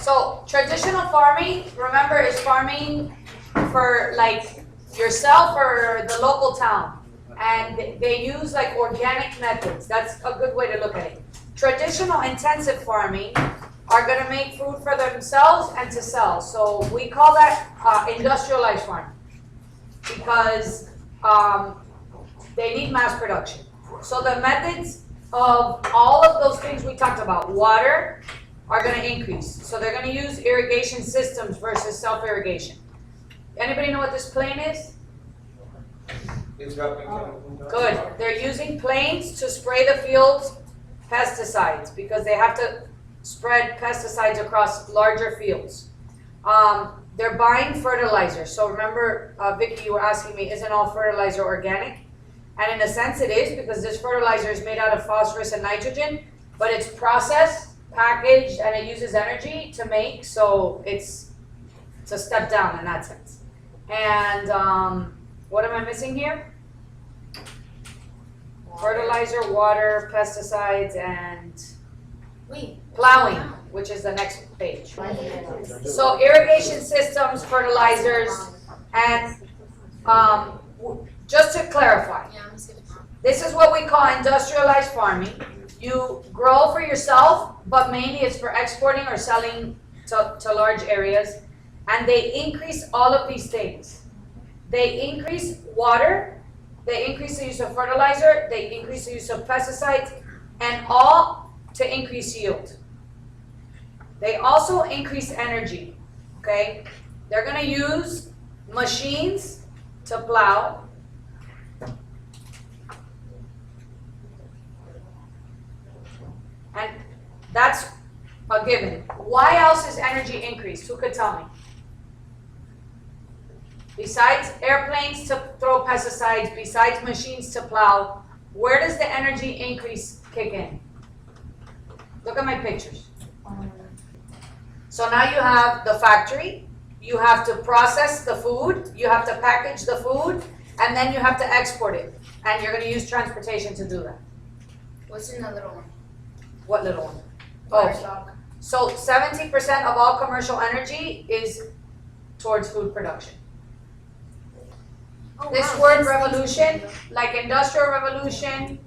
So traditional farming, remember, is farming for like yourself or the local town. And they use like organic methods. That's a good way to look at it. Traditional intensive farming are gonna make food for themselves and to sell. So we call that industrialized farming because they need mass production. So the methods of all of those things we talked about, water, are going to increase. So they're going to use irrigation systems versus self-irrigation. Anybody know what this plane is? Good. They're using planes to spray the fields pesticides because they have to spread pesticides across larger fields. They're buying fertilizer. So remember, Vicky, you were asking me, isn't all fertilizer organic? And in a sense it is because this fertilizer is made out of phosphorus and nitrogen, but it's processed, packaged, and it uses energy to make, so it's a step down in that sense. And what am I missing here? Fertilizer, water, pesticides, and plowing, which is the next page. So irrigation systems, fertilizers, and just to clarify, this is what we call industrialized farming. You grow for yourself, but mainly it's for exporting or selling to large areas. And they increase all of these things. They increase water, they increase the use of fertilizer, they increase the use of pesticides, and all to increase yield. They also increase energy, okay? They're gonna use machines to plow. And that's a given. Why else is energy increased? Who could tell me? Besides airplanes to throw pesticides, besides machines to plow, where does the energy increase kick in? Look at my pictures. So now you have the factory, you have to process the food, you have to package the food, and then you have to export it. And you're going to use transportation to do that. What's in the little one? What little one? Oh, so 70% of all commercial energy is towards food production. Oh, This wow. word revolution, like industrial revolution,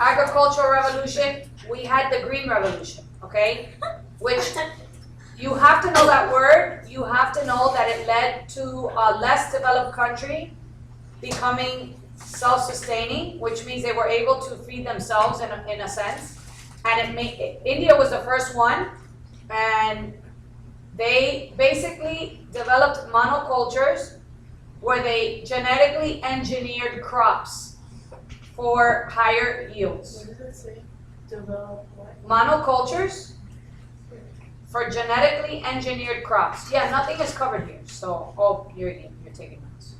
agricultural revolution, we had the green revolution, okay? Which you have to know that word, you have to know that it led to a less developed country becoming self-sustaining, which means they were able to feed themselves in a sense. And India was the first one, and they basically developed monocultures where they genetically engineered crops for higher yields. What does it say? Develop what? Monocultures for genetically engineered crops. Yeah, nothing is covered here, so you're taking notes.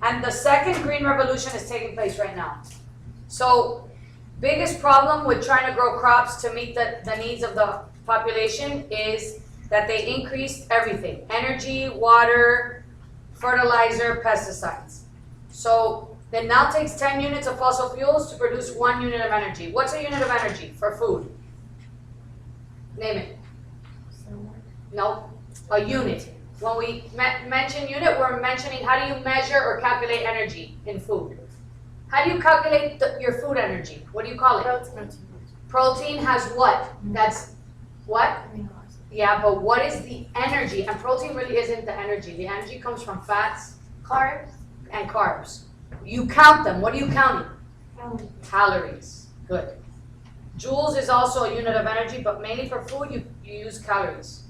And the second green revolution is taking place right now. So, biggest problem with trying to grow crops to meet the needs of the population is that they increased everything. Energy, water, fertilizer, pesticides. So, it now takes 10 units of fossil fuels to produce 1 unit of energy. What's a unit of energy for food? Name it. No, a unit. When we mention unit, we're mentioning how do you measure or calculate energy in food. How do you calculate your food energy? What do you call it? Protein. Protein has what? That's what? Yeah, but what is the energy? And protein really isn't the energy. The energy comes from fats, Carbs. and carbs. You count them. What are you counting? Calories. Good. Joules is also a unit of energy, but mainly for food, you use calories.